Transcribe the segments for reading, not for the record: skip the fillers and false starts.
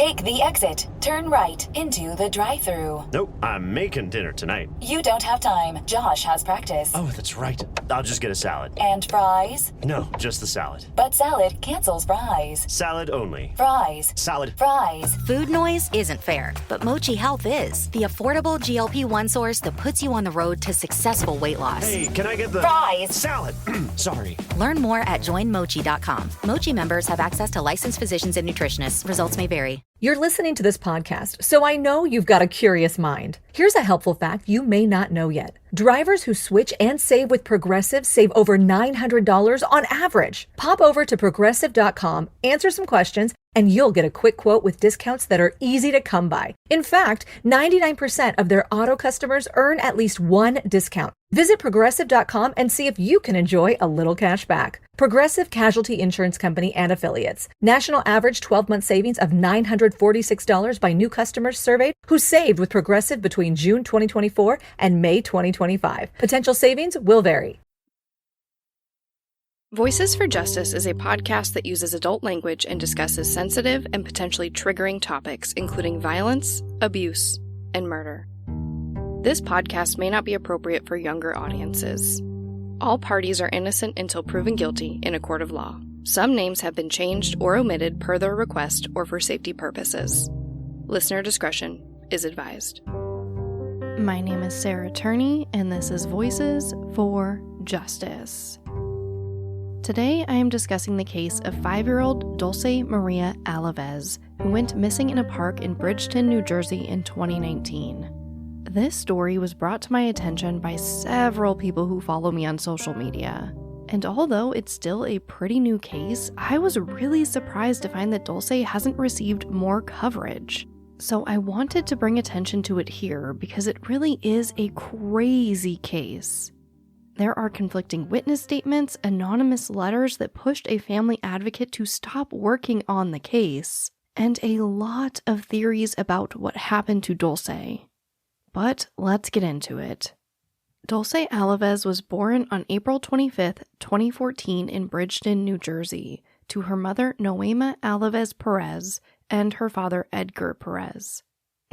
Take the exit. Turn right into the drive-thru. Nope, I'm making dinner tonight. You don't have time. Josh has practice. Oh, that's right. I'll just get a salad. And fries? No, just the salad. But salad cancels fries. Salad only. Fries. Salad. Fries. Food noise isn't fair, but Mochi Health is. The affordable GLP-1 source that puts you on the road to successful weight loss. Hey, can I get the... Fries. Salad. Sorry. Learn more at joinmochi.com. Mochi members have access to licensed physicians and nutritionists. Results may vary. You're listening to this podcast, so I know you've got a curious mind. Here's a helpful fact you may not know yet. Drivers who switch and save with Progressive save over $900 on average. Pop over to Progressive.com, answer some questions, and you'll get a quick quote with discounts that are easy to come by. In fact, 99% of their auto customers earn at least one discount. Visit Progressive.com and see if you can enjoy a little cash back. Progressive Casualty Insurance Company and Affiliates. National average 12-month savings of $946 by new customers surveyed who saved with Progressive between June 2024 and May 2025. Potential savings will vary. Voices for Justice is a podcast that uses adult language and discusses sensitive and potentially triggering topics, including violence, abuse, and murder. This podcast may not be appropriate for younger audiences. All parties are innocent until proven guilty in a court of law. Some names have been changed or omitted per their request or for safety purposes. Listener discretion is advised. My name is Sarah Turney, and this is Voices for Justice. Today, I am discussing the case of 5-year-old Dulce Maria Alavez, who went missing in a park in Bridgeton, New Jersey in 2019. This story was brought to my attention by several people who follow me on social media. And although it's still a pretty new case, I was really surprised to find that Dulce hasn't received more coverage. So I wanted to bring attention to it here because it really is a crazy case. There are conflicting witness statements, anonymous letters that pushed a family advocate to stop working on the case, and a lot of theories about what happened to Dulce. But let's get into it. Dulce Alavez was born on April 25, 2014 in Bridgeton, New Jersey, to her mother Noema Alavez Perez and her father Edgar Perez.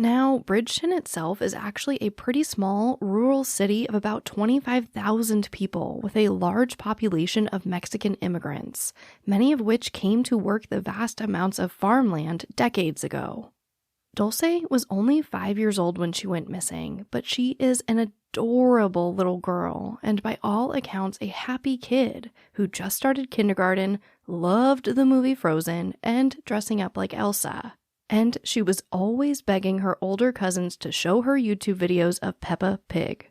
Now, Bridgeton itself is actually a pretty small, rural city of about 25,000 people with a large population of Mexican immigrants, many of which came to work the vast amounts of farmland decades ago. Dulce was only 5 years old when she went missing, but she is an adorable little girl and by all accounts a happy kid who just started kindergarten, loved the movie Frozen, and dressing up like Elsa. And she was always begging her older cousins to show her YouTube videos of Peppa Pig.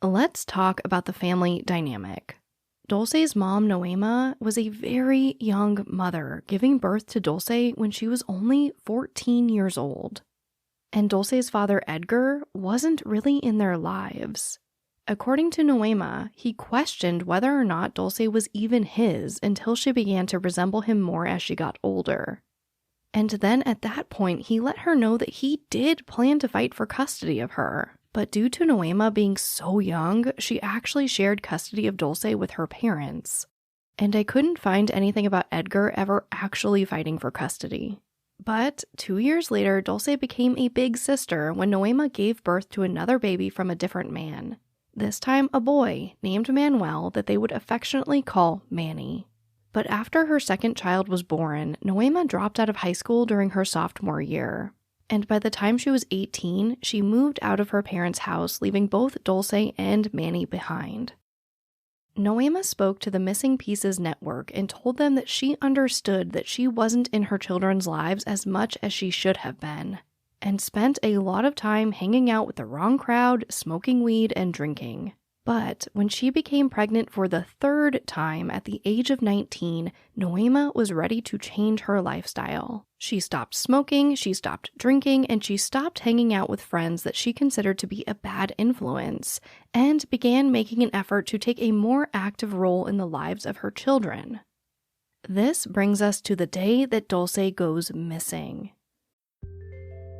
Let's talk about the family dynamic. Dulce's mom, Noema, was a very young mother, giving birth to Dulce when she was only 14 years old. And Dulce's father, Edgar, wasn't really in their lives. According to Noema, he questioned whether or not Dulce was even his until she began to resemble him more as she got older. And then at that point, he let her know that he did plan to fight for custody of her. But due to Noema being so young, she actually shared custody of Dulce with her parents. And I couldn't find anything about Edgar ever actually fighting for custody. But 2 years later, Dulce became a big sister when Noema gave birth to another baby from a different man. This time a boy named Manuel that they would affectionately call Manny. But after her second child was born, Noema dropped out of high school during her sophomore year. And by the time she was 18, she moved out of her parents' house, leaving both Dulce and Manny behind. Noema spoke to the Missing Pieces Network and told them that she understood that she wasn't in her children's lives as much as she should have been, and spent a lot of time hanging out with the wrong crowd, smoking weed, and drinking. But when she became pregnant for the third time at the age of 19, Noema was ready to change her lifestyle. She stopped smoking, she stopped drinking, and she stopped hanging out with friends that she considered to be a bad influence, and began making an effort to take a more active role in the lives of her children. This brings us to the day that Dulce goes missing.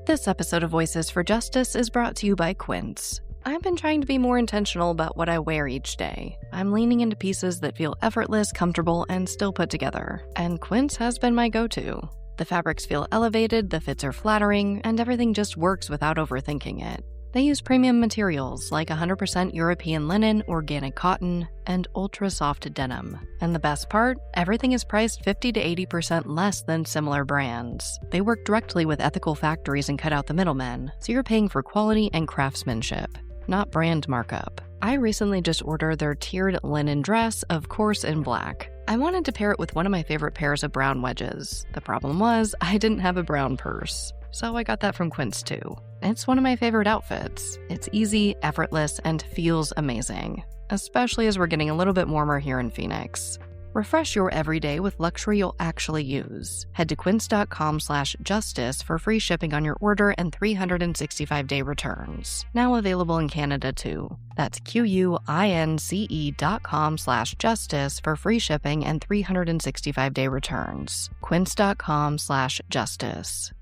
This episode of Voices for Justice is brought to you by Quince. I've been trying to be more intentional about what I wear each day. I'm leaning into pieces that feel effortless, comfortable, and still put together, and Quince has been my go-to. The fabrics feel elevated, the fits are flattering, and everything just works without overthinking it. They use premium materials like 100% European linen, organic cotton, and ultra-soft denim. And the best part? Everything is priced 50 to 80% less than similar brands. They work directly with ethical factories and cut out the middlemen, so you're paying for quality and craftsmanship, not brand markup. I recently just ordered their tiered linen dress, of course in black. I wanted to pair it with one of my favorite pairs of brown wedges. The problem was, I didn't have a brown purse. So I got that from Quince too. It's one of my favorite outfits. It's easy, effortless, and feels amazing, especially as we're getting a little bit warmer here in Phoenix. Refresh your everyday with luxury you'll actually use. Head to quince.com/justice for free shipping on your order and 365-day returns. Now available in Canada too. That's QUINCE.com/justice for free shipping and 365-day returns. Quince.com/justice.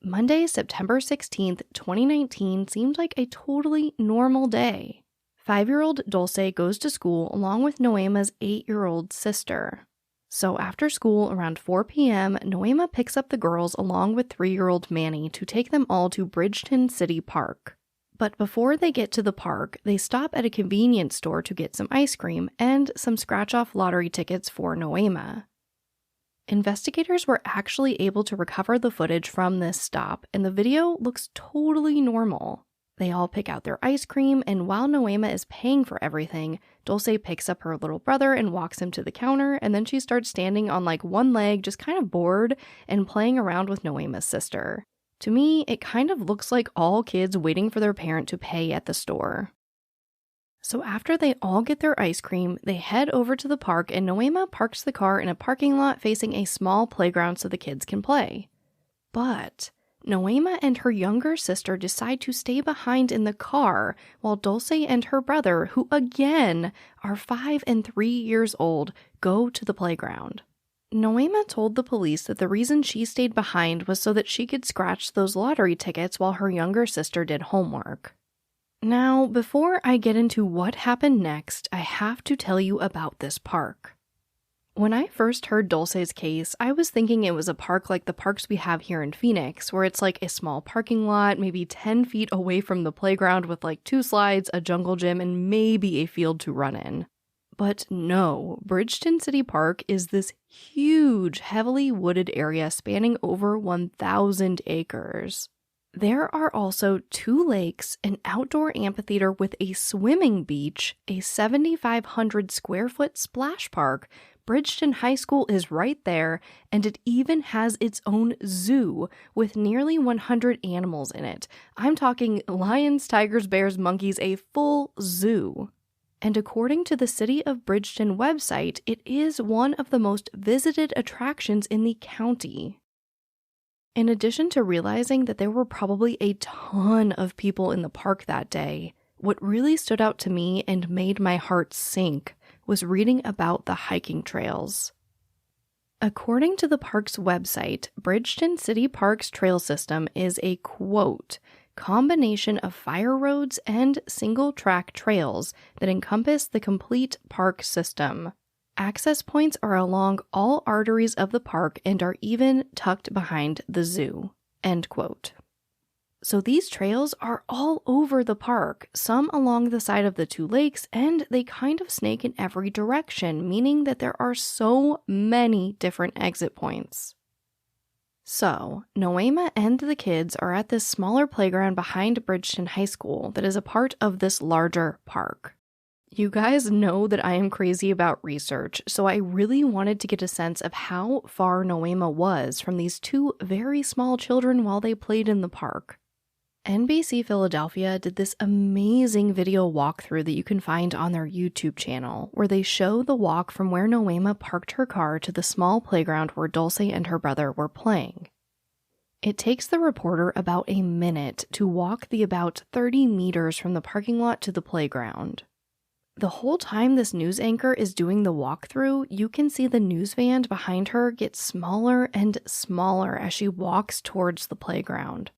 Monday, September 16th, 2019 seemed like a totally normal day. 5-year-old Dulce goes to school along with Noema's 8-year-old sister. So after school around 4 p.m., Noema picks up the girls along with 3-year-old Manny to take them all to Bridgeton City Park. But before they get to the park, they stop at a convenience store to get some ice cream and some scratch-off lottery tickets for Noema. Investigators were actually able to recover the footage from this stop, and the video looks totally normal. They all pick out their ice cream, and while Noema is paying for everything, Dulce picks up her little brother and walks him to the counter, and then she starts standing on like one leg, just kind of bored, and playing around with Noema's sister. To me, it kind of looks like all kids waiting for their parent to pay at the store. So after they all get their ice cream, they head over to the park, and Noema parks the car in a parking lot facing a small playground so the kids can play. But Noema and her younger sister decide to stay behind in the car while Dulce and her brother, who again are 5 and 3 years old, go to the playground. Noema told the police that the reason she stayed behind was so that she could scratch those lottery tickets while her younger sister did homework. Now, before I get into what happened next, I have to tell you about this park. When I first heard Dulce's case, I was thinking it was a park like the parks we have here in Phoenix, where it's like a small parking lot, maybe 10 feet away from the playground with like 2 slides, a jungle gym, and maybe a field to run in. But no, Bridgeton City Park is this huge, heavily wooded area spanning over 1,000 acres. There are also 2 lakes, an outdoor amphitheater with a swimming beach, a 7,500 square foot splash park. Bridgeton High School is right there, and it even has its own zoo with nearly 100 animals in it. I'm talking lions, tigers, bears, monkeys, a full zoo. And according to the City of Bridgeton website, it is one of the most visited attractions in the county. In addition to realizing that there were probably a ton of people in the park that day, what really stood out to me and made my heart sink was reading about the hiking trails. According to the park's website, Bridgeton City Park's trail system is a, quote, combination of fire roads and single-track trails that encompass the complete park system. Access points are along all arteries of the park and are even tucked behind the zoo, end quote. So these trails are all over the park, some along the side of the 2 lakes, and they kind of snake in every direction, meaning that there are so many different exit points. So, Noema and the kids are at this smaller playground behind Bridgeton High School that is a part of this larger park. You guys know that I am crazy about research, so I really wanted to get a sense of how far Noema was from these 2 very small children while they played in the park. NBC Philadelphia did this amazing video walkthrough that you can find on their YouTube channel, where they show the walk from where Noema parked her car to the small playground where Dulce and her brother were playing. It takes the reporter about a minute to walk the about 30 meters from the parking lot to the playground. The whole time this news anchor is doing the walkthrough, you can see the news van behind her get smaller and smaller as she walks towards the playground.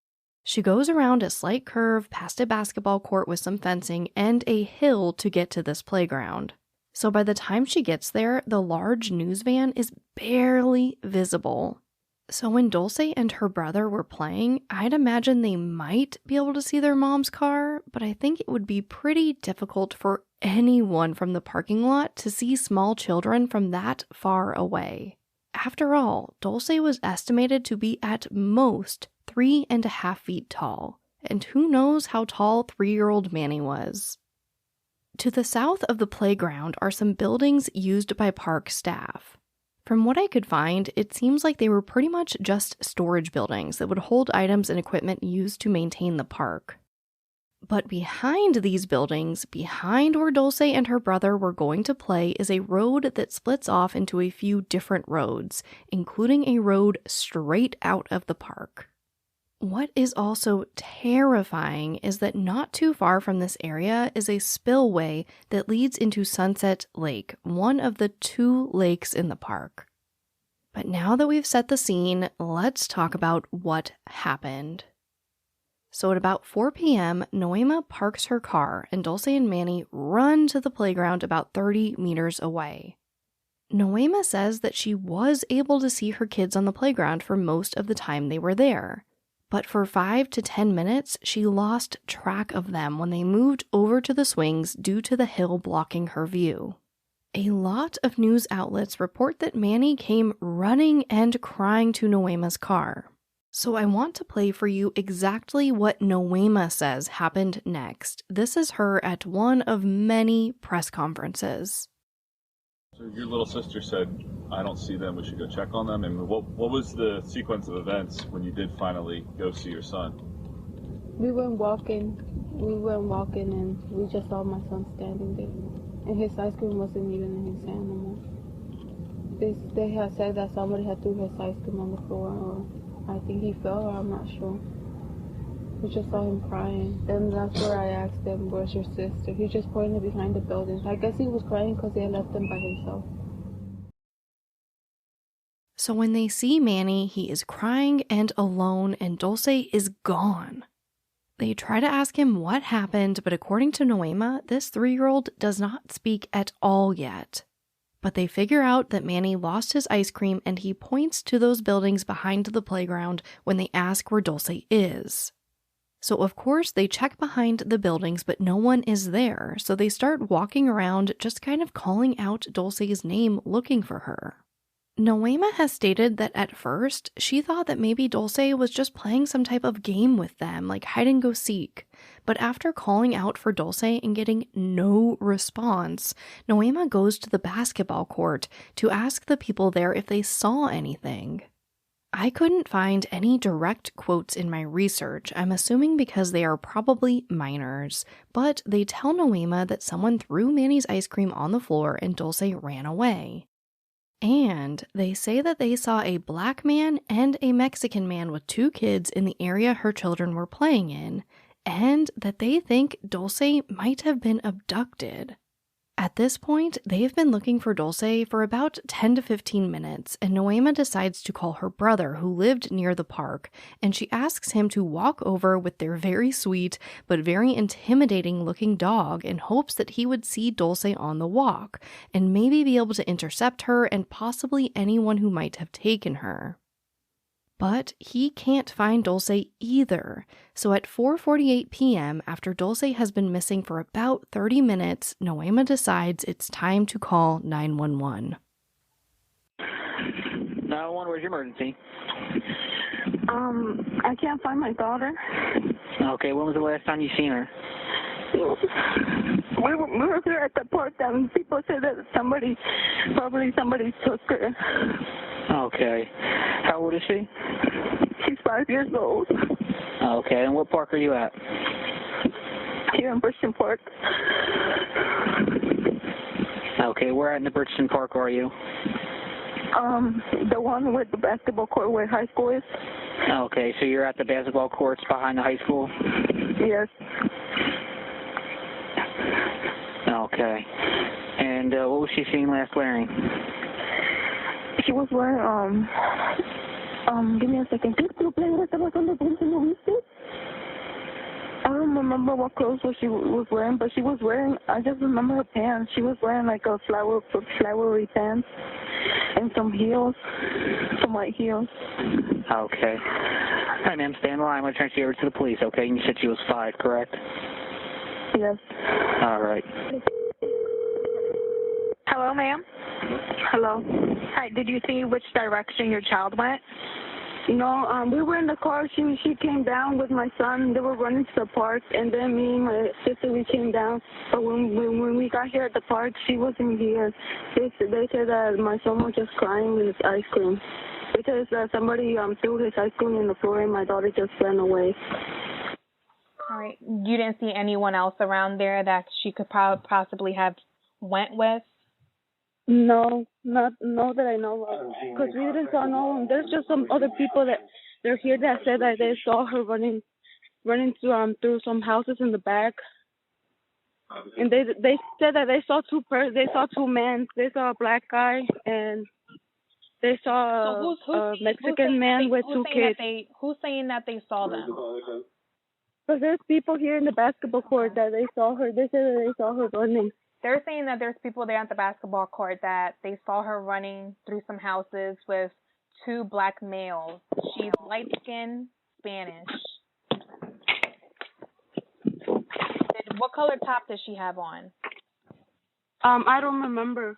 She goes around a slight curve past a basketball court with some fencing and a hill to get to this playground. So by the time she gets there, the large news van is barely visible. So when Dulce and her brother were playing, I'd imagine they might be able to see their mom's car, but I think it would be pretty difficult for anyone from the parking lot to see small children from that far away. After all, Dulce was estimated to be at most 3.5 feet tall, and who knows how tall 3-year-old Manny was. To the south of the playground are some buildings used by park staff. From what I could find, it seems like they were pretty much just storage buildings that would hold items and equipment used to maintain the park. But behind these buildings, behind where Dulce and her brother were going to play, is a road that splits off into a few different roads, including a road straight out of the park. What is also terrifying is that not too far from this area is a spillway that leads into Sunset Lake, one of the 2 lakes in the park. But now that we've set the scene, let's talk about what happened. So at about 4 p.m., Noema parks her car and Dulce and Manny run to the playground about 30 meters away. Noema says that she was able to see her kids on the playground for most of the time they were there. But for 5 to 10 minutes, she lost track of them when they moved over to the swings due to the hill blocking her view. A lot of news outlets report that Manny came running and crying to Noema's car. So I want to play for you exactly what Noema says happened next. This is her at one of many press conferences. So your little sister said, I don't see them, we should go check on them. And what was the sequence of events when you did finally go see your son? We went walking and we just saw my son standing there. And his ice cream wasn't even in his hand no more. They had said that somebody had threw his ice cream on the floor, or I think he fell, or I'm not sure. We just saw him crying. Then that's where I asked him, where's your sister? He just pointed behind the buildings. I guess he was crying because they had left him by himself. So when they see Manny, he is crying and alone, and Dulce is gone. They try to ask him what happened, but according to Noema, this 3-year-old does not speak at all yet. But they figure out that Manny lost his ice cream, and he points to those buildings behind the playground when they ask where Dulce is. So of course they check behind the buildings, but no one is there, so they start walking around just kind of calling out Dulce's name, looking for her. Noema has stated that at first, she thought that maybe Dulce was just playing some type of game with them, like hide and go seek. But after calling out for Dulce and getting no response, Noema goes to the basketball court to ask the people there if they saw anything. I couldn't find any direct quotes in my research, I'm assuming because they are probably minors, but they tell Noema that someone threw Manny's ice cream on the floor and Dulce ran away. And they say that they saw a black man and a Mexican man with 2 kids in the area her children were playing in, and that they think Dulce might have been abducted. At this point, they've been looking for Dulce for about 10 to 15 minutes, and Noema decides to call her brother, who lived near the park, and she asks him to walk over with their very sweet but very intimidating-looking dog in hopes that he would see Dulce on the walk, and maybe be able to intercept her and possibly anyone who might have taken her. But he can't find Dulce either, so at 4:48 p.m., after Dulce has been missing for about 30 minutes, Noema decides it's time to call 911. 911, where's your emergency? I can't find my daughter. Okay, when was the last time you seen her? We were here at the park and people said that somebody took her. Okay. How old is she? She's 5 years old. Okay, and what park are you at? Here in Bridgeton Park. Okay, where at in the Bridgeton Park are you? The one with the basketball court where high school is. Okay, so you're at the basketball courts behind the high school? Yes. Okay. And what was she seen last wearing? She was wearing, give me a second. I don't remember remember what clothes she was wearing, but she was wearing, I just remember her pants. She was wearing like a flowery pants and some heels, some white heels. Okay. All right, ma'am, stay on the line. I'm going to transfer you over to the police, okay? And you said she was 5, correct? Yes. All right. Hello, ma'am. Hello. Hi, did you see which direction your child went? No, we were in the car. She came down with my son. They were running to the park, and then me and my sister, we came down. But when we got here at the park, she wasn't here. They said that my son was just crying with his ice cream. Because somebody threw his ice cream in the floor, and my daughter just ran away. All right. You didn't see anyone else around there that she could possibly have went with? No, not that I know of. Because we didn't saw no one. There's just some other people that they're here that said that they saw her running through some houses in the back. And they said that they saw two men. They saw a black guy and they saw a Mexican man with two kids. Who's saying that they saw them? Because there's people here in the basketball court that they saw her. They said that they saw her running. They're saying that there's people there at the basketball court that they saw her running through some houses with two black males. She's light-skinned, Spanish. What color top does she have on? I don't remember.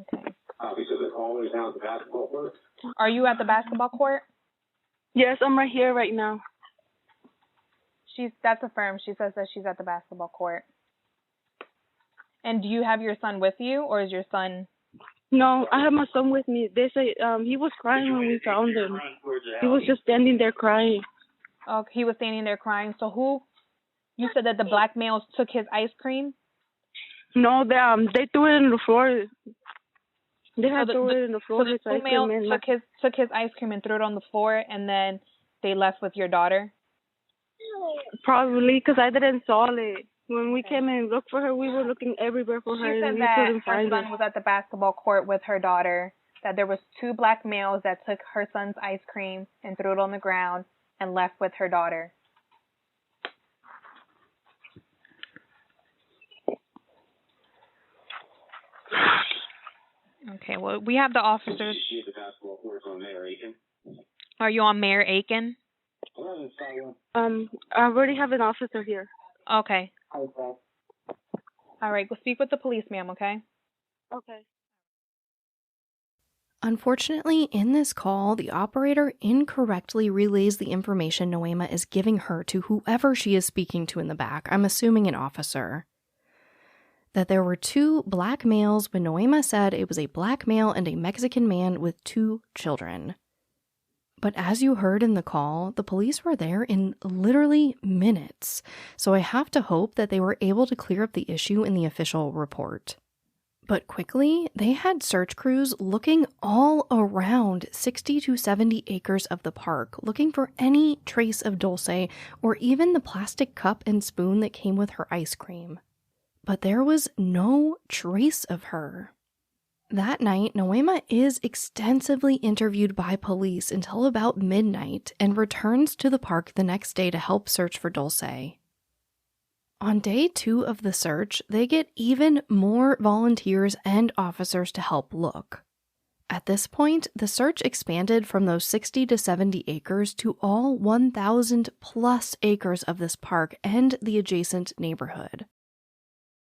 Okay. Are you at the basketball court? Yes, I'm right here right now. That's affirmed. She says that she's at the basketball court. And do you have your son with you, or is your son? No, I have my son with me. They say he was crying when we found him. He was just standing there crying. Oh, he was standing there crying. So who? You said that the black males took his ice cream? No, they threw it in the floor. They had threw it in the floor. So the two males took his ice cream and threw it on the floor, and then they left with your daughter? Probably, because I didn't saw it. When we came and looked for her, we were looking everywhere for her. She said that her son was at the basketball court with her daughter, that there was two black males that took her son's ice cream and threw it on the ground and left with her daughter. Okay, well, we have the officers. Are you on Mayor Aiken? I already have an officer here. Okay. All right, go speak with the police, ma'am, okay? Okay. Unfortunately, in this call, the operator incorrectly relays the information Noema is giving her to whoever she is speaking to in the back. I'm assuming an officer. That there were two black males when Noema said it was a black male and a Mexican man with two children. But as you heard in the call, the police were there in literally minutes, so I have to hope that they were able to clear up the issue in the official report. But quickly, they had search crews looking all around 60 to 70 acres of the park, looking for any trace of Dulce or even the plastic cup and spoon that came with her ice cream. But there was no trace of her. That night, Noema is extensively interviewed by police until about midnight and returns to the park the next day to help search for Dulce. On day 2 of the search, they get even more volunteers and officers to help look. At this point, the search expanded from those 60 to 70 acres to all 1,000 plus acres of this park and the adjacent neighborhood.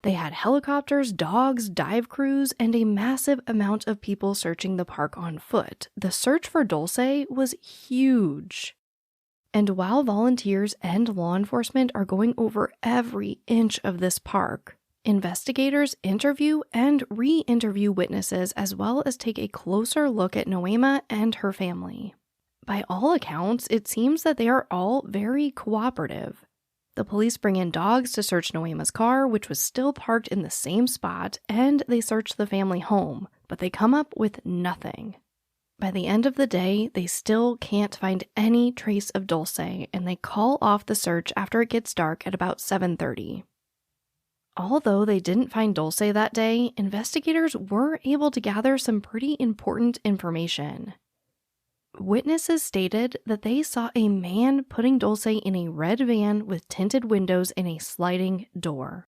They had helicopters, dogs, dive crews, and a massive amount of people searching the park on foot. The search for Dulce was huge. And while volunteers and law enforcement are going over every inch of this park, investigators interview and re-interview witnesses as well as take a closer look at Noema and her family. By all accounts, it seems that they are all very cooperative. The police bring in dogs to search Noema's car, which was still parked in the same spot, and they search the family home, but they come up with nothing. By the end of the day, they still can't find any trace of Dulce, and they call off the search after it gets dark at about 7:30. Although they didn't find Dulce that day, investigators were able to gather some pretty important information. Witnesses stated that they saw a man putting Dulce in a red van with tinted windows and a sliding door.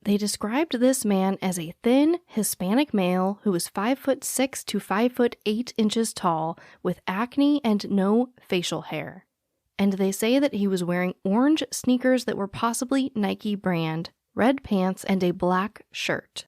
They described this man as a thin, Hispanic male who was 5'6" to 5'8" tall with acne and no facial hair. And they say that he was wearing orange sneakers that were possibly Nike brand, red pants, and a black shirt.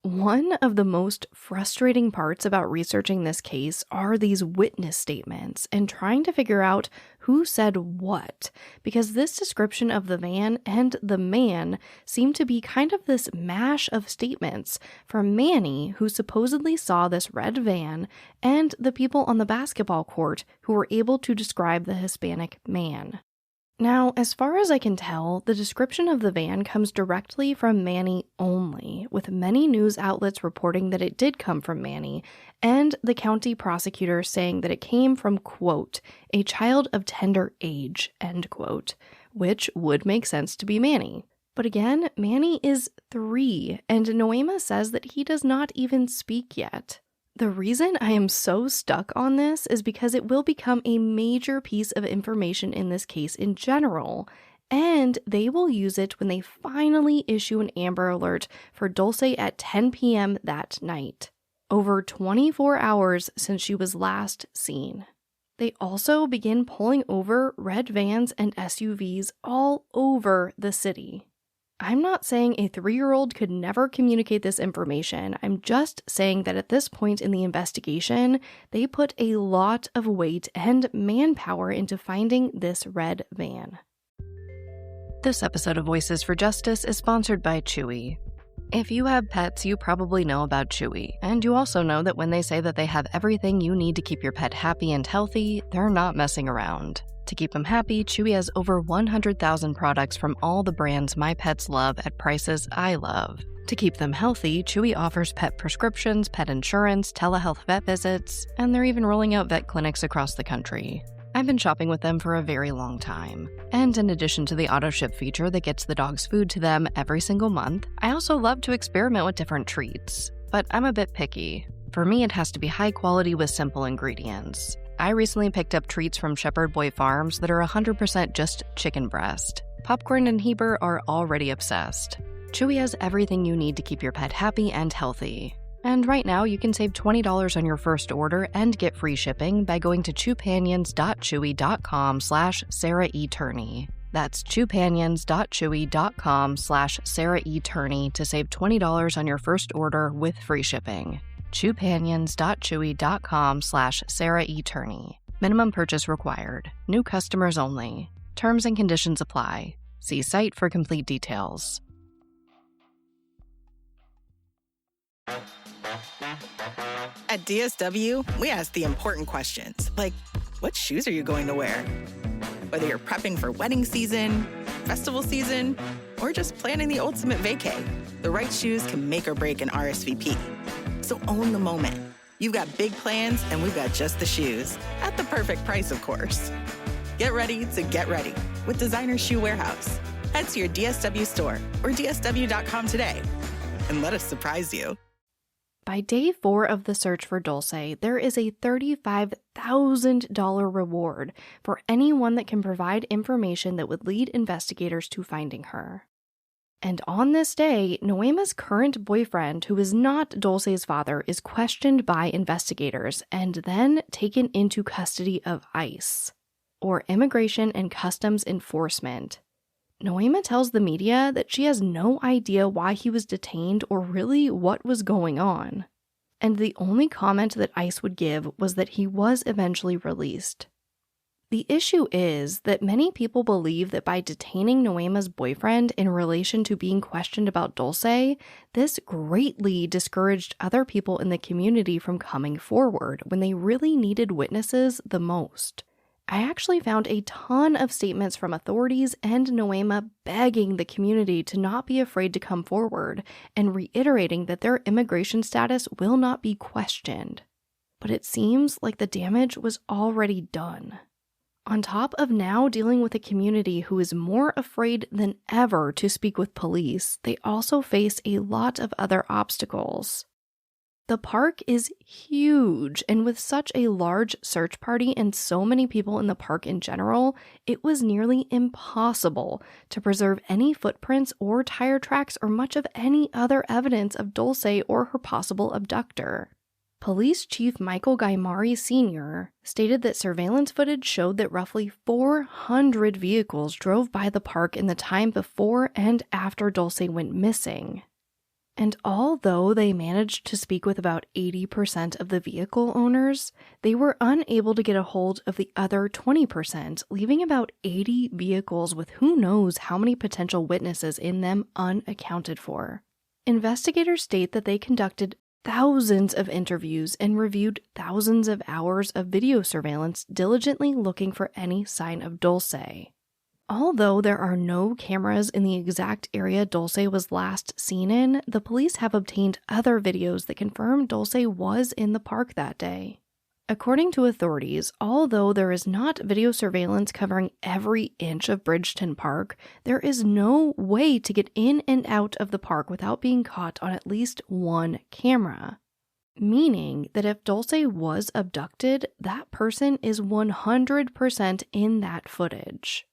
One of the most frustrating parts about researching this case are these witness statements and trying to figure out who said what, because this description of the van and the man seem to be kind of this mash of statements from Manny, who supposedly saw this red van, and the people on the basketball court who were able to describe the Hispanic man. Now, as far as I can tell, the description of the van comes directly from Manny only, with many news outlets reporting that it did come from Manny, and the county prosecutor saying that it came from, quote, a child of tender age, end quote, which would make sense to be Manny. But again, Manny is 3, and Noema says that he does not even speak yet. The reason I am so stuck on this is because it will become a major piece of information in this case in general, and they will use it when they finally issue an Amber Alert for Dulce at 10 p.m. that night, over 24 hours since she was last seen. They also begin pulling over red vans and SUVs all over the city. I'm not saying a 3-year-old could never communicate this information. I'm just saying that at this point in the investigation, they put a lot of weight and manpower into finding this red van. This episode of Voices for Justice is sponsored by Chewy. If you have pets, you probably know about Chewy, and you also know that when they say that they have everything you need to keep your pet happy and healthy, they're not messing around. To keep them happy, Chewy has over 100,000 products from all the brands my pets love at prices I love. To keep them healthy, Chewy offers pet prescriptions, pet insurance, telehealth vet visits, and they're even rolling out vet clinics across the country. I've been shopping with them for a very long time. And in addition to the auto-ship feature that gets the dog's food to them every single month, I also love to experiment with different treats. But I'm a bit picky. For me, it has to be high quality with simple ingredients. I recently picked up treats from Shepherd Boy Farms that are 100% just chicken breast. Popcorn and Heber are already obsessed. Chewy has everything you need to keep your pet happy and healthy. And right now, you can save $20 on your first order and get free shipping by going to chewpanions.chewy.com/SarahETurney. That's chewpanions.chewy.com/SarahETurney to save $20 on your first order with free shipping. chewpanions.chewy.com/SarahETurney. Minimum purchase required. New customers only. Terms and conditions apply. See site for complete details. At DSW, we ask the important questions, like, what shoes are you going to wear? Whether you're prepping for wedding season, festival season, or just planning the ultimate vacay, the right shoes can make or break an RSVP. So own the moment. You've got big plans, and we've got just the shoes. At the perfect price, of course. Get ready to get ready with Designer Shoe Warehouse. Head to your DSW store or dsw.com today, and let us surprise you. By day 4 of the search for Dulce, there is a $35,000 reward for anyone that can provide information that would lead investigators to finding her. And on this day, Noema's current boyfriend, who is not Dulce's father, is questioned by investigators and then taken into custody of ICE, or Immigration and Customs Enforcement. Noema tells the media that she has no idea why he was detained or really what was going on. And the only comment that ICE would give was that he was eventually released. The issue is that many people believe that by detaining Noema's boyfriend in relation to being questioned about Dulce, this greatly discouraged other people in the community from coming forward when they really needed witnesses the most. I actually found a ton of statements from authorities and Noema begging the community to not be afraid to come forward and reiterating that their immigration status will not be questioned. But it seems like the damage was already done. On top of now dealing with a community who is more afraid than ever to speak with police, they also face a lot of other obstacles. The park is huge, and with such a large search party and so many people in the park in general, it was nearly impossible to preserve any footprints or tire tracks or much of any other evidence of Dulce or her possible abductor. Police Chief Michael Gaimari Sr. stated that surveillance footage showed that roughly 400 vehicles drove by the park in the time before and after Dulce went missing. And although they managed to speak with about 80% of the vehicle owners, they were unable to get a hold of the other 20%, leaving about 80 vehicles with who knows how many potential witnesses in them unaccounted for. Investigators state that they conducted thousands of interviews and reviewed thousands of hours of video surveillance, diligently looking for any sign of Dulce. Although there are no cameras in the exact area Dulce was last seen in, the police have obtained other videos that confirm Dulce was in the park that day. According to authorities, although there is not video surveillance covering every inch of Bridgeton Park, there is no way to get in and out of the park without being caught on at least one camera. Meaning that if Dulce was abducted, that person is 100% in that footage.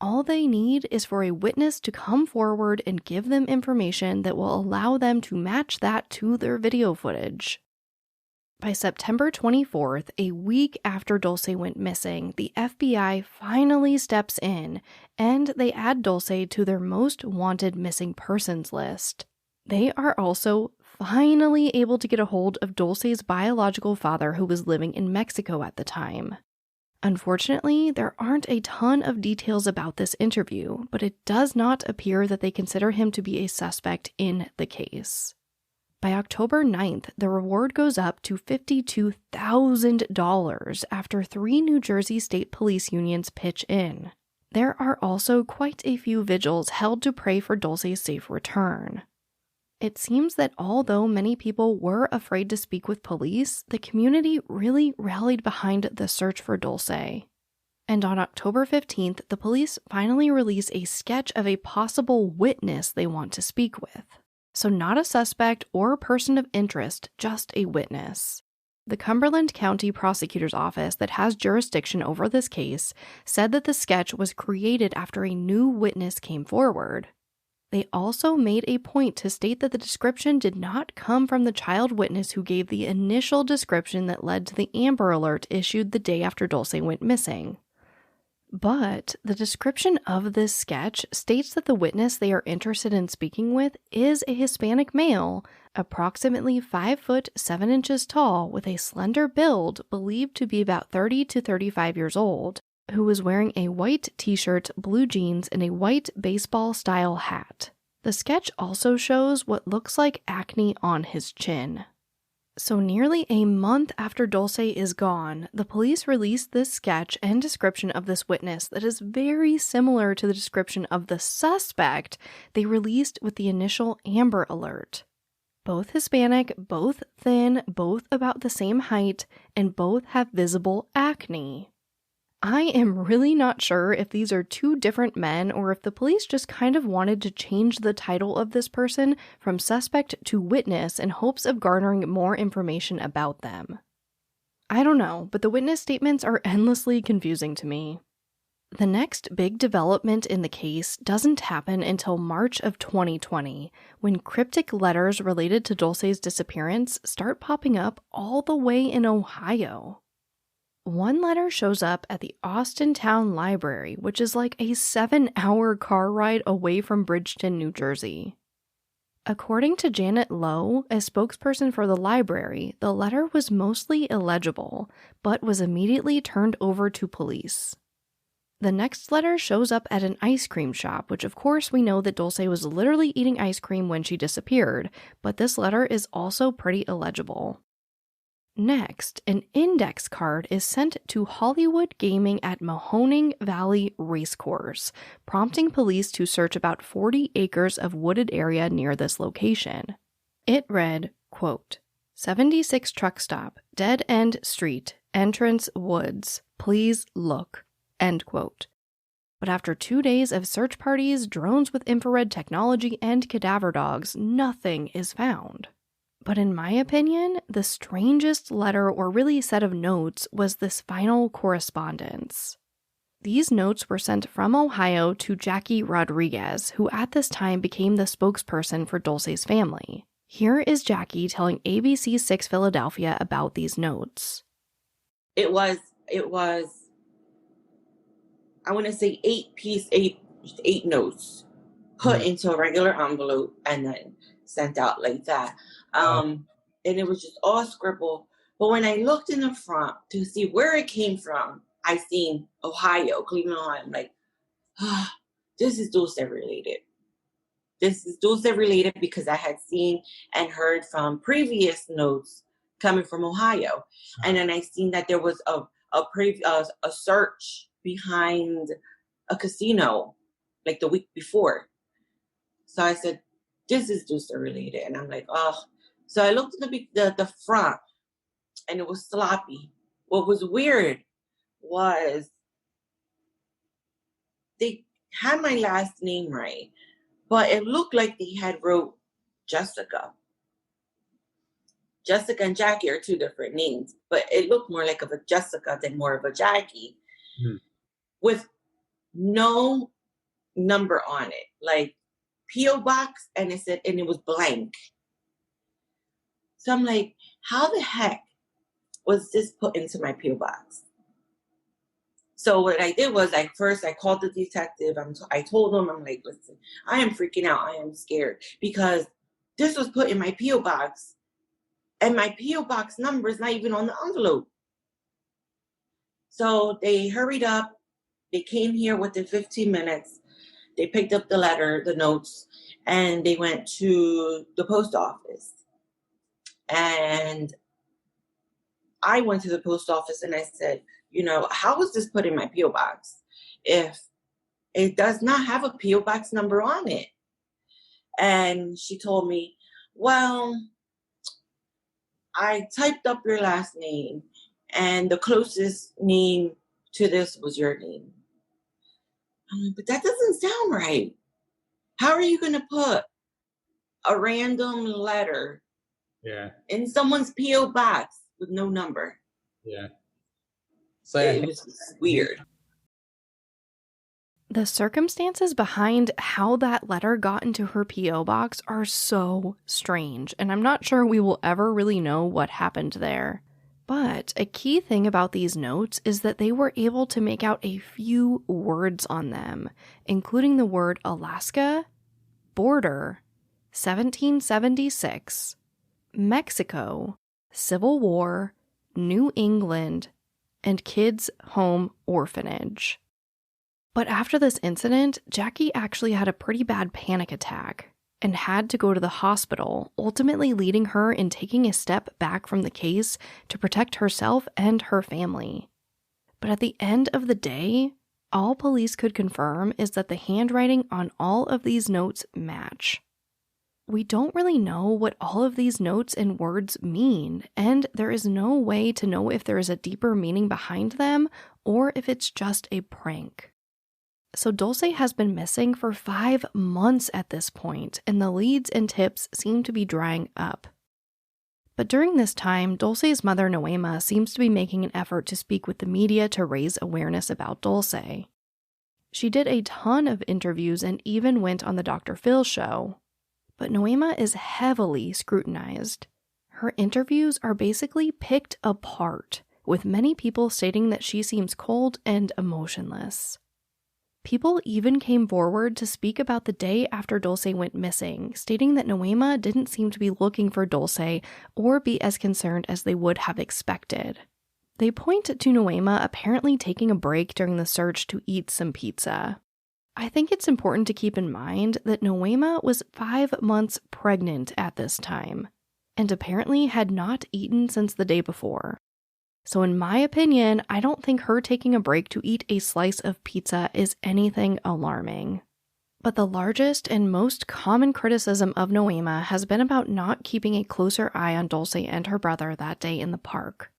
All they need is for a witness to come forward and give them information that will allow them to match that to their video footage. By September 24th, a week after Dulce went missing, the FBI finally steps in and they add Dulce to their most wanted missing persons list. They are also finally able to get a hold of Dulce's biological father, who was living in Mexico at the time. Unfortunately, there aren't a ton of details about this interview, but it does not appear that they consider him to be a suspect in the case. By October 9th, the reward goes up to $52,000 after 3 New Jersey state police unions pitch in. There are also quite a few vigils held to pray for Dulce's safe return. It seems that although many people were afraid to speak with police, the community really rallied behind the search for Dulce. And on October 15th, the police finally release a sketch of a possible witness they want to speak with. So not a suspect or a person of interest, just a witness. The Cumberland County Prosecutor's Office, that has jurisdiction over this case, said that the sketch was created after a new witness came forward. They also made a point to state that the description did not come from the child witness who gave the initial description that led to the Amber Alert issued the day after Dulce went missing. But the description of this sketch states that the witness they are interested in speaking with is a Hispanic male, approximately 5 foot 7 inches tall, with a slender build, believed to be about 30 to 35 years old, who was wearing a white t-shirt, blue jeans, and a white baseball-style hat. The sketch also shows what looks like acne on his chin. So nearly a month after Dulce is gone, the police released this sketch and description of this witness that is very similar to the description of the suspect they released with the initial Amber Alert. Both Hispanic, both thin, both about the same height, and both have visible acne. I am really not sure if these are 2 different men or if the police just kind of wanted to change the title of this person from suspect to witness in hopes of garnering more information about them. I don't know, but the witness statements are endlessly confusing to me. The next big development in the case doesn't happen until March of 2020, when cryptic letters related to Dulce's disappearance start popping up all the way in Ohio. One letter shows up at the Austintown Library, which is like a 7-hour car ride away from Bridgeton, New Jersey. According to Janet Lowe, a spokesperson for the library, the letter was mostly illegible, but was immediately turned over to police. The next letter shows up at an ice cream shop, which of course we know that Dulce was literally eating ice cream when she disappeared, but this letter is also pretty illegible. Next, an index card is sent to Hollywood Gaming at Mahoning Valley Racecourse, prompting police to search about 40 acres of wooded area near this location. It read, quote, 76 truck stop, dead end street, entrance woods, please look, end quote. But after 2 days of search parties, drones with infrared technology, and cadaver dogs, nothing is found. But in my opinion, the strangest letter or really set of notes was this final correspondence. These notes were sent from Ohio to Jackie Rodriguez, who at this time became the spokesperson for Dulce's family. Here is Jackie telling ABC 6 Philadelphia about these notes. It was, I want to say 8 notes put into a regular envelope and then sent out like that. And it was just all scribbled. But when I looked in the front to see where it came from, I seen Ohio, Cleveland, Ohio. I'm like, this is Dulce related. This is Dulce related because I had seen and heard from previous notes coming from Ohio. And then I seen that there was a search behind a casino like the week before. So I said, this is Dulce related. And I'm like, oh. So I looked at the front and it was sloppy. What was weird was they had my last name right, but it looked like they had wrote Jessica. Jessica and Jackie are two different names, but it looked more like of a Jessica than more of a Jackie, with no number on it, like P.O. box, and it was blank. So I'm like, how the heck was this put into my P.O. box? So what I did was I called the detective. I told him, I'm like, listen, I am freaking out. I am scared because this was put in my P.O. box and my P.O. box number is not even on the envelope. So they hurried up. They came here within 15 minutes. They picked up the letter, the notes, and they went to the post office. And I went to the post office and I said, how was this put in my P.O. box if it does not have a P.O. box number on it? And she told me, well, I typed up your last name and the closest name to this was your name. I'm like, but that doesn't sound right. How are you going to put a random letter in someone's P.O. box with no number? Yeah. So it was weird. The circumstances behind how that letter got into her P.O. box are so strange, and I'm not sure we will ever really know what happened there. But a key thing about these notes is that they were able to make out a few words on them, including the word Alaska, border, 1776, Mexico, Civil War, New England, and Kids Home Orphanage. But after this incident, Jackie actually had a pretty bad panic attack and had to go to the hospital, ultimately leading her in taking a step back from the case to protect herself and her family. But at the end of the day, all police could confirm is that the handwriting on all of these notes match. We don't really know what all of these notes and words mean, and there is no way to know if there is a deeper meaning behind them or if it's just a prank. So Dulce has been missing for 5 months at this point, and the leads and tips seem to be drying up. But during this time, Dulce's mother, Noema, seems to be making an effort to speak with the media to raise awareness about Dulce. She did a ton of interviews and even went on the Dr. Phil show. But Noema is heavily scrutinized. Her interviews are basically picked apart, with many people stating that she seems cold and emotionless. People even came forward to speak about the day after Dulce went missing, stating that Noema didn't seem to be looking for Dulce or be as concerned as they would have expected. They point to Noema apparently taking a break during the search to eat some pizza. I think it's important to keep in mind that Noema was 5 months pregnant at this time, and apparently had not eaten since the day before. So in my opinion, I don't think her taking a break to eat a slice of pizza is anything alarming. But the largest and most common criticism of Noema has been about not keeping a closer eye on Dulce and her brother that day in the park.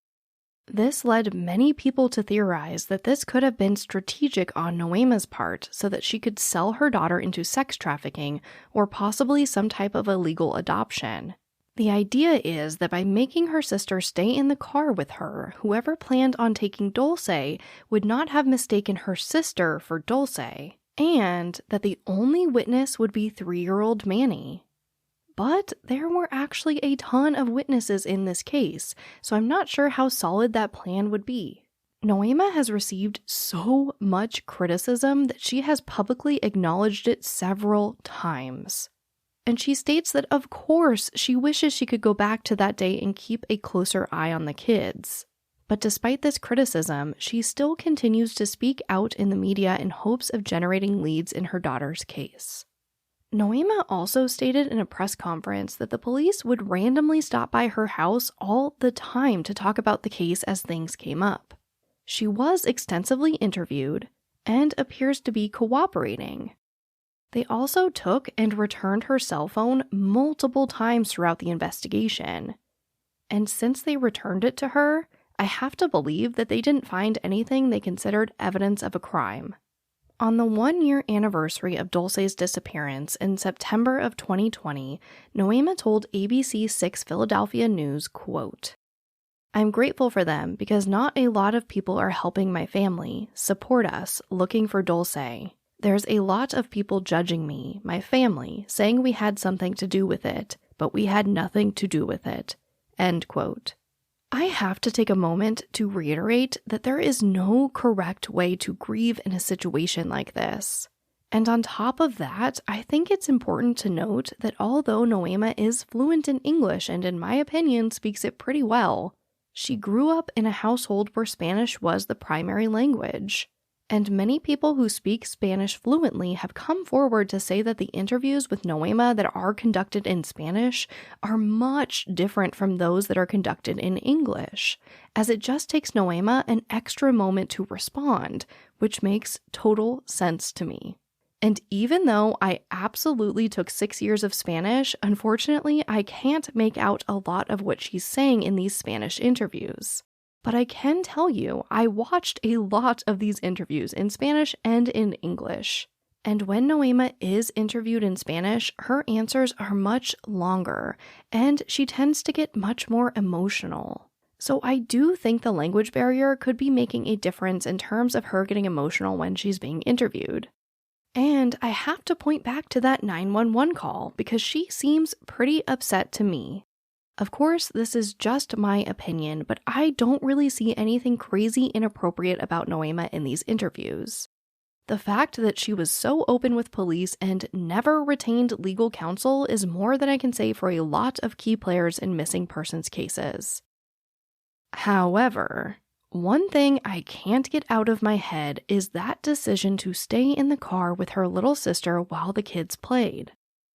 This led many people to theorize that this could have been strategic on Noema's part so that she could sell her daughter into sex trafficking or possibly some type of illegal adoption. The idea is that by making her sister stay in the car with her, whoever planned on taking Dulce would not have mistaken her sister for Dulce, and that the only witness would be 3-year-old Manny. But there were actually a ton of witnesses in this case, so I'm not sure how solid that plan would be. Noema has received so much criticism that she has publicly acknowledged it several times. And she states that, of course, she wishes she could go back to that day and keep a closer eye on the kids. But despite this criticism, she still continues to speak out in the media in hopes of generating leads in her daughter's case. Noema also stated in a press conference that the police would randomly stop by her house all the time to talk about the case as things came up. She was extensively interviewed and appears to be cooperating. They also took and returned her cell phone multiple times throughout the investigation. And since they returned it to her, I have to believe that they didn't find anything they considered evidence of a crime. On the 1-year anniversary of Dulce's disappearance in September of 2020, Noema told ABC 6 Philadelphia News, quote, "I'm grateful for them because not a lot of people are helping my family, support us, looking for Dulce. There's a lot of people judging me, my family, saying we had something to do with it, but we had nothing to do with it." End quote. I have to take a moment to reiterate that there is no correct way to grieve in a situation like this. And on top of that, I think it's important to note that although Noema is fluent in English and in my opinion speaks it pretty well, she grew up in a household where Spanish was the primary language. And many people who speak Spanish fluently have come forward to say that the interviews with Noema that are conducted in Spanish are much different from those that are conducted in English, as it just takes Noema an extra moment to respond, which makes total sense to me. And even though I absolutely took 6 years of Spanish, unfortunately, I can't make out a lot of what she's saying in these Spanish interviews. But I can tell you, I watched a lot of these interviews in Spanish and in English. And when Noema is interviewed in Spanish, her answers are much longer, and she tends to get much more emotional. So I do think the language barrier could be making a difference in terms of her getting emotional when she's being interviewed. And I have to point back to that 911 call because she seems pretty upset to me. Of course, this is just my opinion, but I don't really see anything crazy inappropriate about Noema in these interviews. The fact that she was so open with police and never retained legal counsel is more than I can say for a lot of key players in missing persons cases. However, one thing I can't get out of my head is that decision to stay in the car with her little sister while the kids played.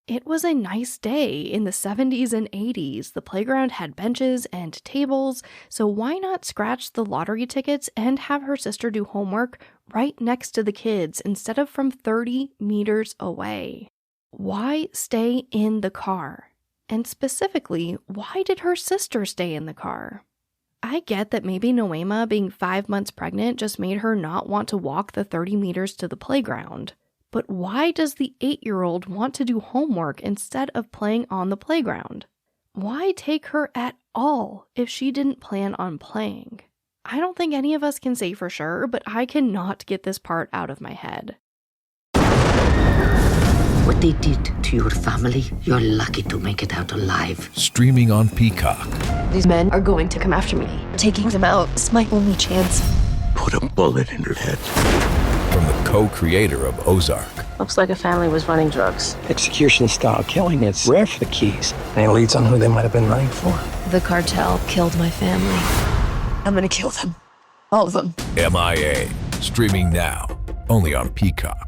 It was a nice day in the 70s and 80s. The playground had benches and tables, so why not scratch the lottery tickets and have her sister do homework right next to the kids instead of from 30 meters away? Why stay in the car? And specifically, why did her sister stay in the car? I get that maybe Noema being 5 months pregnant just made her not want to walk the 30 meters to the playground. But why does the 8-year-old want to do homework instead of playing on the playground? Why take her at all if she didn't plan on playing? I don't think any of us can say for sure, but I cannot get this part out of my head. What they did to your family, you're lucky to make it out alive. Streaming on Peacock. These men are going to come after me. Taking them out is my only chance. Put a bullet in her head. From the co-creator of Ozark. Looks like a family was running drugs. Execution-style killing, it's rare for the keys. And it leads on who they might have been running for. The cartel killed my family. I'm gonna kill them. All of them. MIA. Streaming now. Only on Peacock.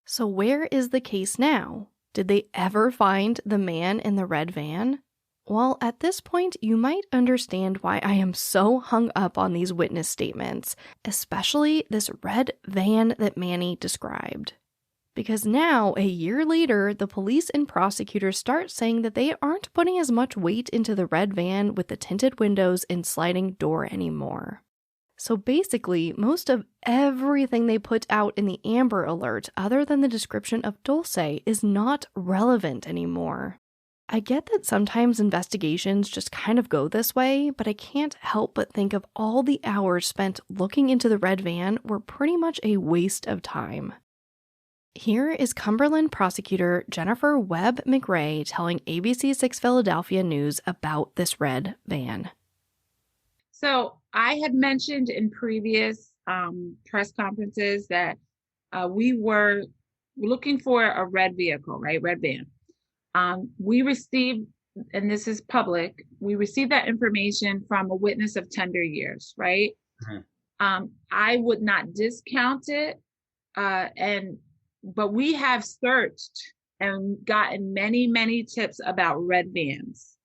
So where is the case now? Did they ever find the man in the red van? Well, at this point, you might understand why I am so hung up on these witness statements, especially this red van that Manny described. Because now, a year later, the police and prosecutors start saying that they aren't putting as much weight into the red van with the tinted windows and sliding door anymore. So basically, most of everything they put out in the Amber Alert, other than the description of Dulce, is not relevant anymore. I get that sometimes investigations just kind of go this way, but I can't help but think of all the hours spent looking into the red van were pretty much a waste of time. Here is Cumberland prosecutor Jennifer Webb McRae telling ABC 6 Philadelphia News about this red van. So I had mentioned in previous press conferences that we were looking for a red vehicle, right? Red van. We received, and this is public, we received that information from a witness of tender years, right? Mm-hmm. I would not discount it, but we have searched and gotten many, many tips about red vans.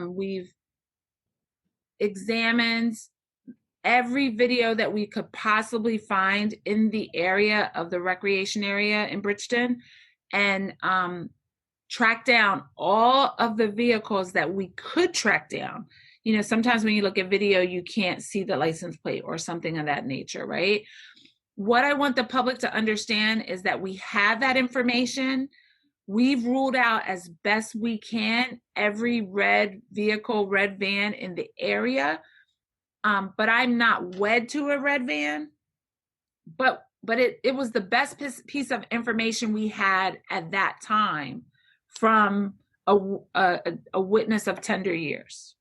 We've examined every video that we could possibly find in the area of the recreation area in Bridgeton, and track down all of the vehicles that we could track down. You know, sometimes when you look at video, you can't see the license plate or something of that nature, right? What I want the public to understand is that we have that information. We've ruled out as best we can every red vehicle, red van in the area. But I'm not wed to a red van. But it was the best piece of information we had at that time from a witness of tender years.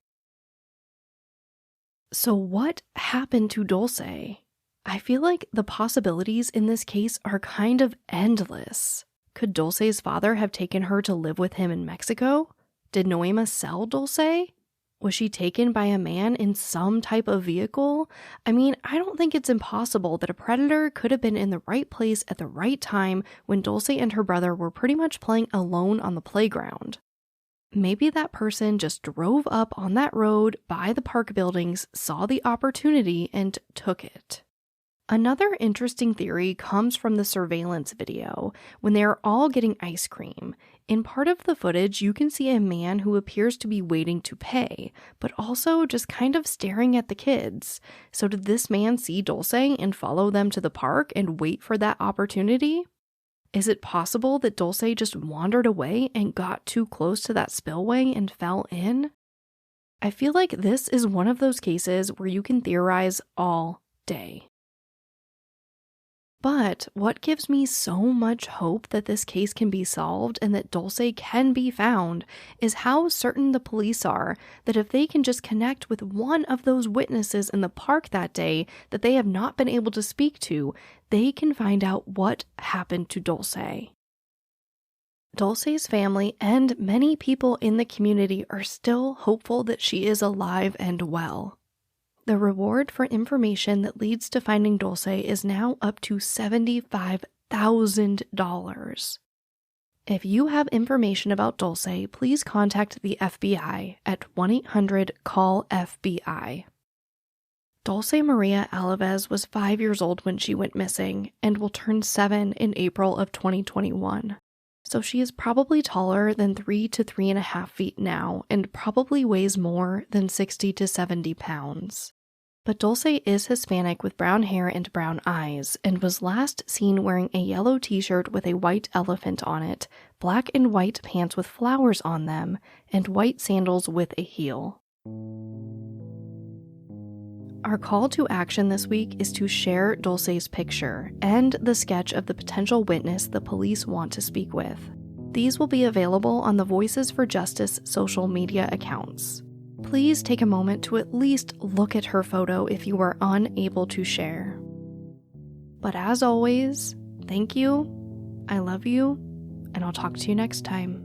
So what happened to Dulce? I feel like the possibilities in this case are kind of endless. Could Dulce's father have taken her to live with him in Mexico? Did Noema sell Dulce? Was she taken by a man in some type of vehicle? I mean, I don't think it's impossible that a predator could have been in the right place at the right time when Dulce and her brother were pretty much playing alone on the playground. Maybe that person just drove up on that road by the park buildings, saw the opportunity, and took it. Another interesting theory comes from the surveillance video when they are all getting ice cream. In part of the footage, you can see a man who appears to be waiting to pay, but also just kind of staring at the kids. So did this man see Dulce and follow them to the park and wait for that opportunity? Is it possible that Dulce just wandered away and got too close to that spillway and fell in? I feel like this is one of those cases where you can theorize all day. But what gives me so much hope that this case can be solved and that Dulce can be found is how certain the police are that if they can just connect with one of those witnesses in the park that day that they have not been able to speak to, they can find out what happened to Dulce. Dulce's family and many people in the community are still hopeful that she is alive and well. The reward for information that leads to finding Dulce is now up to $75,000. If you have information about Dulce, please contact the FBI at 1-800-CALL-FBI. Dulce Maria Alavez was 5 years old when she went missing and will turn 7 in April of 2021. So she is probably taller than 3 to 3.5 feet now and probably weighs more than 60 to 70 pounds. But Dulce is Hispanic with brown hair and brown eyes and was last seen wearing a yellow t-shirt with a white elephant on it, black and white pants with flowers on them, and white sandals with a heel. Our call to action this week is to share Dulce's picture and the sketch of the potential witness the police want to speak with. These will be available on the Voices for Justice social media accounts. Please take a moment to at least look at her photo if you are unable to share. But as always, thank you, I love you, and I'll talk to you next time.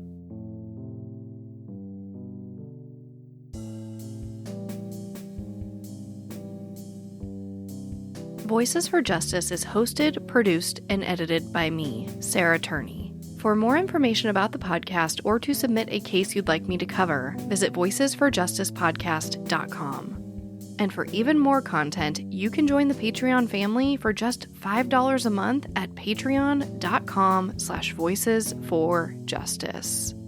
Voices for Justice is hosted, produced, and edited by me, Sarah Turney. For more information about the podcast or to submit a case you'd like me to cover, visit voicesforjusticepodcast.com. And for even more content, you can join the Patreon family for just $5 a month at patreon.com/voicesforjustice.